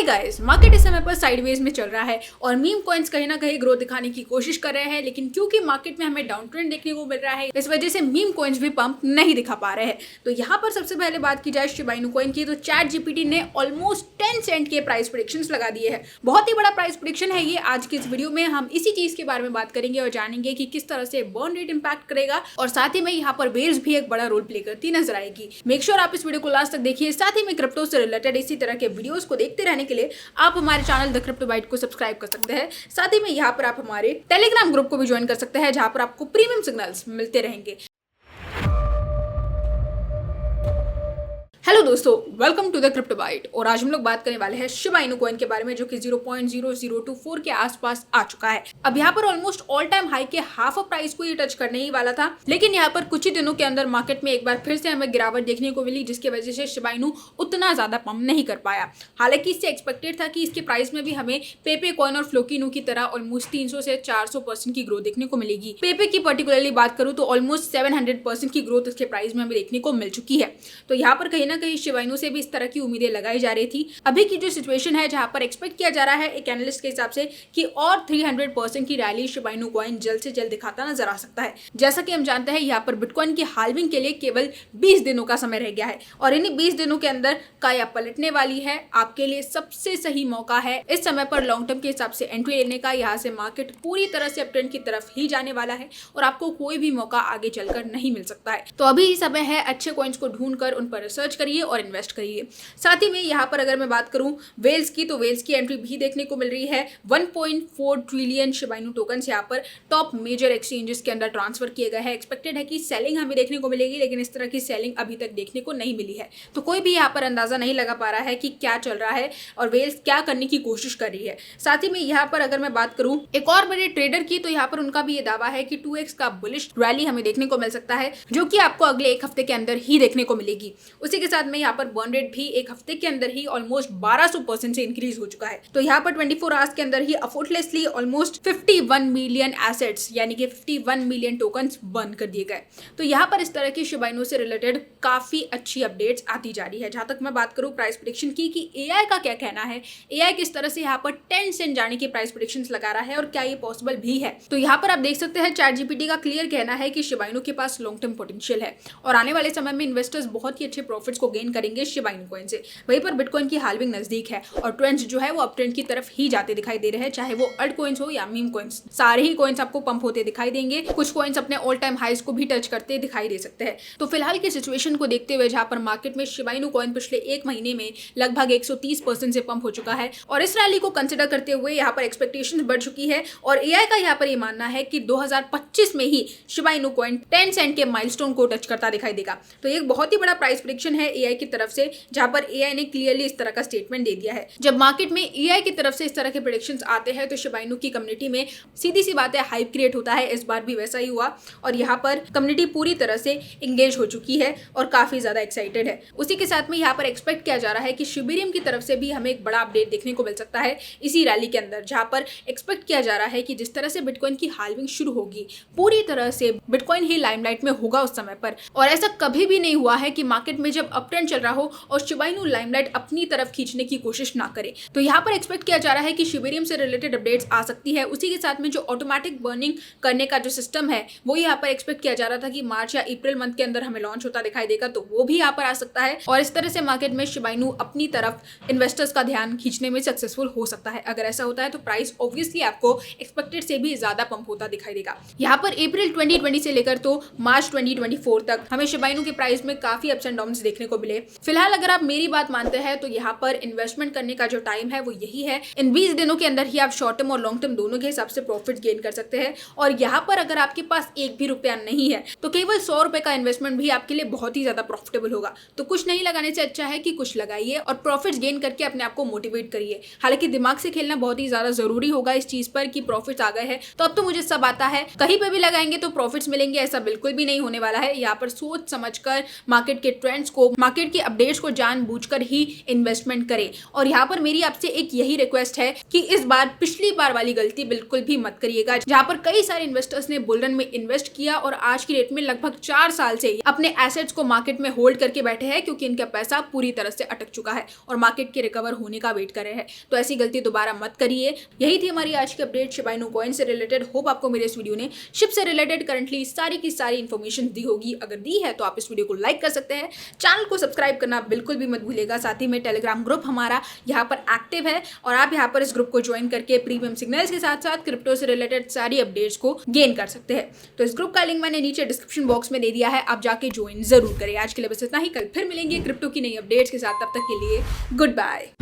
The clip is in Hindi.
हाय गाइस, मार्केट इस समय पर साइडवेज में चल रहा है और मीम कॉइन्स कहीं ना कहीं ग्रोथ दिखाने की कोशिश कर रहे हैं, लेकिन क्योंकि मार्केट में हमें डाउन ट्रेंड देखने को मिल रहा है, इस वजह से मीम कॉइन्स भी पंप नहीं दिखा पा रहे हैं। तो यहाँ पर सबसे पहले बात की जाए शिबा इनू कॉइन की, तो चैट जीपीटी ने ऑलमोस्ट 10 सेंट के प्राइस प्रेडिक्शंस लगा दिए हैं। बहुत ही बड़ा प्राइस प्रेडिक्शन है ये। आज की इस वीडियो में हम इसी चीज के बारे में बात करेंगे और जानेंगे कि किस तरह से बर्न रेट इंपैक्ट करेगा, और साथ ही में यहाँ पर वेव्स भी एक बड़ा रोल प्ले करती नजर आएगी। मेक श्योर आप इस वीडियो को लास्ट तक देखिए। साथ ही में क्रिप्टो से रिलेटेड इसी तरह के वीडियोस को देखते रहने के लिए आप हमारे चैनल द क्रिप्टो बाइट को सब्सक्राइब कर सकते हैं। साथ ही में यहाँ पर आप हमारे टेलीग्राम ग्रुप को भी ज्वाइन कर सकते हैं, जहां पर आपको प्रीमियम सिग्नल्स मिलते रहेंगे। हेलो दोस्तों, welcome to the crypto byte. और आज हम लोग बात करने वाले हैं शिबा इनू कॉइन के बारे में, जो कि 0.0024 के आसपास आ चुका है। अब यहाँ पर ऑलमोस्ट ऑल टाइम हाई के हाफ ऑफ प्राइस को ये टच करने ही वाला था, लेकिन यहाँ पर कुछ ही दिनों के अंदर मार्केट में एक बार फिर से हमें गिरावट देखने को मिली, जिसकी वजह से शिबा इनू उतना ज्यादा पंप नहीं कर पाया। हालांकि इससे एक्सपेक्टेड था कि इसके प्राइस में भी हमें पेपे कॉइन और फ्लोकी इनू की तरह ऑलमोस्ट 300 से 400% की ग्रोथ देखने को मिलेगी। पेपे की पर्टिकुलरली बात करूँ तो ऑलमोस्ट 700% की ग्रोथ इसके प्राइस में हमें देखने को मिल चुकी है। तो यहाँ पर कहीं ना कहीं शिबा इनू से भी इस तरह की उम्मीदें लगाई जा रही थी। अभी की जो सिचुएशन है, जहां पर एक्सपेक्ट किया जा रहा है एक एनालिस्ट के हिसाब से कि और 300% की रैली शिबा इनू कॉइन जल्द से जल्द दिखाता नजर आ सकता है। जैसा कि हम जानते हैं, यहाँ पर बिटकॉइन की हाल्विंग के लिए केवल 20 दिनों का समय रह गया है, और इन्हीं 20 दिनों के अंदर काया पलटने वाली है। आपके लिए सबसे सही मौका है इस समय पर लॉन्ग टर्म के हिसाब से एंट्री लेने का। यहाँ से मार्केट पूरी तरह से अपट्रेंड की तरफ ही जाने वाला है और आपको कोई भी मौका आगे चलकर नहीं मिल सकता है। तो अभी समय है अच्छे कॉइन्स को ढूंढकर उन पर रिसर्च करिए और इन्वेस्ट करिए। साथ ही में यहाँ पर अगर मैं बात करूं वेल्स की, तो वेल्स की एंट्री भी देखने को मिल रही है। 1.4 ट्रिलियन शिबा इनू टोकन्स यहाँ पर टॉप मेजर एक्सचेंजेस के अंदर ट्रांसफर किए गए हैं। एक्सपेक्टेड है कि सेलिंग हमें देखने को मिलेगी, लेकिन इस तरह की सेलिंग अभी तक देखने को नहीं मिली है। तो कोई भी यहाँ पर अंदाजा नहीं लगा पा रहा है कि क्या चल रहा है और वेल्स क्या करने की कोशिश कर रही है। साथ ही में यहाँ पर अगर मैं बात करूं एक और बड़े ट्रेडर की, तो यहाँ पर उनका भी ये दावा है कि 2x का बुलिश रैली हमें देखने को मिल सकता है, जो कि आपको अगले एक हफ्ते के अंदर ही देखने को मिलेगी। उसी के साथ में यहाँ पर बर्न रेट भी एक हफ्ते के अंदर ही ऑलमोस्ट 1200% से इंक्रीज हो चुका है। तो यहाँ पर 24 आवर्स के अंदर ही अफोर्टलेसली ऑलमोस्ट 51 मिलियन एसेट्स यानी कि 51 मिलियन टोकन्स बर्न कर दिए गए। तो यहाँ पर इस तरह की शिबा इनू से रिलेटेड काफी अच्छी अपडेट्स आती जा रही है। जहां तक मैं बात करूं प्राइस प्रेडिक्शन की कि एआई का क्या कहना है, एआई किस तरह से यहाँ पर 10 सेंट जाने की प्राइस प्रेडिक्शंस लगा रहा है और क्या ये पॉसिबल भी है। तो यहाँ पर आप देख सकते हैं चैट जीपीटी का क्लियर कहना है कि शिबा इनू के पास लॉन्ग टर्म पोटेंशियल है और आने वाले समय में इन्वेस्टर्स बहुत ही अच्छे प्रॉफिट्स को गेन करेंगे शिबा इनू कॉइन से। वहीं पर बिटकॉइन की हाल्विंग नजदीक है और ट्रेंड्स जो है वो अप ट्रेंड की तरफ ही जाते दिखाई दे रहे हैं, चाहे वो अल्ट कॉइन्स हो या मीम कॉइन्स। सारे ही कॉइन्स आपको पंप होते दिखाई देंगे। कुछ कॉइन्स अपने ऑल टाइम हाइज को भी टच करते दिखाई दे सकते हैं। तो फिलहाल की सिचुएशन को देखते हुए, जहां पर मार्केट में शिबा इनू कॉइन पिछले एक महीने में लगभग 130% से पंप हो चुका है, और इस रैली को कंसिडर करते हुए यहाँ पर एक्सपेक्टेशन बढ़ चुकी है। और एआई का यहाँ पर ये मानना है कि 2025 में ही शिबा इनू कॉइन 10 सेंट के माइलस्टोन को टच करता दिखाई देगा। तो एक बहुत ही बड़ा प्राइस प्रेडिक्शन है एआई की तरफ से, जहां पर एआई ने क्लियरली इस तरह का स्टेटमेंट दे दिया है। जब मार्केट में एआई की तरफ से इस तरह के प्रेडिक्शंस आते हैं, तो शिबा इनू की कम्युनिटी में सीधी सी बात है हाइप क्रिएट होता है। इस बार भी वैसा ही हुआ और यहाँ पर कम्युनिटी पूरी तरह से एंगेज हो चुकी है और काफी ज्यादा एक्साइटेड है। उसी के साथ में यहाँ पर एक्सपेक्ट किया जा रहा है कि शिबेरियम की तरफ से भी हमें एक बड़ा अपडेट देखने को मिल सकता है इसी रैली के अंदर, जहां पर एक्सपेक्ट किया जा रहा है कि जिस तरह से बिटकॉइन की हाल्विंग शुरू होगी, पूरी तरह से बिटकॉइन ही लाइमलाइट में होगा उस समय पर। और ऐसा कभी भी नहीं हुआ है कि मार्केट में जब अप ट्रेंड चल रहा हो और शिबा इनू लाइमलाइट अपनी तरफ खींचने की कोशिश ना करे। तो यहाँ पर एक्सपेक्ट किया जा रहा है कि शिबेरियम से रिलेटेड अपडेट्स आ सकती है। उसी के साथ में जो ऑटोमेटिक बर्निंग करने का जो सिस्टम है, वो यहाँ पर एक्सपेक्ट किया जा रहा था कि मार्च या अप्रैल मंथ के अंदर हमें लॉन्च होता दिखाई देगा, तो वो भी यहाँ पर आ सकता है। और इस तरह से मार्केट में शिबा इनू अपनी तरफ इन्वेस्टर्स का ध्यान खींचने में सक्सेसफुल हो सकता है। अगर ऐसा होता है तो प्राइस ऑब्वियसली आपको एक्सपेक्टेड से भी ज्यादा पंप होता दिखाई देगा। यहाँ पर अप्रैल 2020 से लेकर तो मार्च 2024 तक हमें शिबा इनू के प्राइस में काफी अप्स एंड डाउन्स देखने को मिले। फिलहाल अगर आप मेरी बात मानते हैं, तो यहाँ पर इन्वेस्टमेंट करने का जो टाइम है वो यही है। इन 20 दिनों के अंदर ही आप शॉर्ट टर्म और लॉन्ग टर्म दोनों के हिसाब से प्रॉफिट गेन कर सकते हैं। और यहाँ पर अगर आपके पास एक भी रुपया नहीं है, तो केवल 100 रुपए का इन्वेस्टमेंट भी आपके लिए बहुत ही ज्यादा प्रॉफिटेबल होगा। तो कुछ नहीं लगाने से अच्छा है कि कुछ लगाइए और प्रॉफिट गेन करके अपने आप को मोटिवेट करिए। हालांकि दिमाग से खेलना बहुत ही ज्यादा जरूरी होगा इस चीज पर कि प्रॉफिट्स आ गए हैं तो अब तो मुझे सब आता है, कहीं पे भी लगाएंगे तो प्रॉफिट्स मिलेंगे, ऐसा बिल्कुल भी नहीं होने वाला है। यहाँ पर सोच समझकर मार्केट के ट्रेंड्स को, मार्केट की अपडेट्स को जानबूझकर ही इन्वेस्टमेंट करें। और यहाँ पर मेरी आपसे एक यही रिक्वेस्ट है कि इस बार पिछली बार वाली गलती बिल्कुल भी मत करिएगा, जहाँ पर कई सारे इन्वेस्टर्स ने बुल रन में इन्वेस्ट किया और आज की डेट में लगभग 4 साल से अपने एसेट्स को मार्केट में होल्ड करके बैठे हैं, क्योंकि इनका पैसा पूरी तरह से अटक चुका है और मार्केट के रिकवर होने का वेट कर रहे हैं। तो ऐसी गलती दोबारा मत करिए। यही थी हमारी आज की अपडेट शिबा इनू कॉइन से रिलेटेड। होप आपको मेरे इस वीडियो ने शिप से रिलेटेड करंटली सारी की सारी इन्फॉर्मेशन दी होगी। अगर दी है तो आप इस वीडियो को लाइक कर सकते हैं, चैनल को सब्सक्राइब करना बिल्कुल भी मत भूलिएगा। साथ ही में टेलीग्राम ग्रुप हमारा यहाँ पर एक्टिव है और आप यहाँ पर इस ग्रुप को ज्वाइन करके प्रीमियम सिग्नल्स के साथ साथ क्रिप्टो से रिलेटेड सारी अपडेट्स को गेन कर सकते हैं। तो इस ग्रुप का लिंक मैंने नीचे डिस्क्रिप्शन बॉक्स में दे दिया है, आप जाके ज्वाइन जरूर करें। आज के लिए बस इतना ही, कल फिर मिलेंगे क्रिप्टो की नई अपडेट्स के साथ। तब तक के लिए गुड बाय।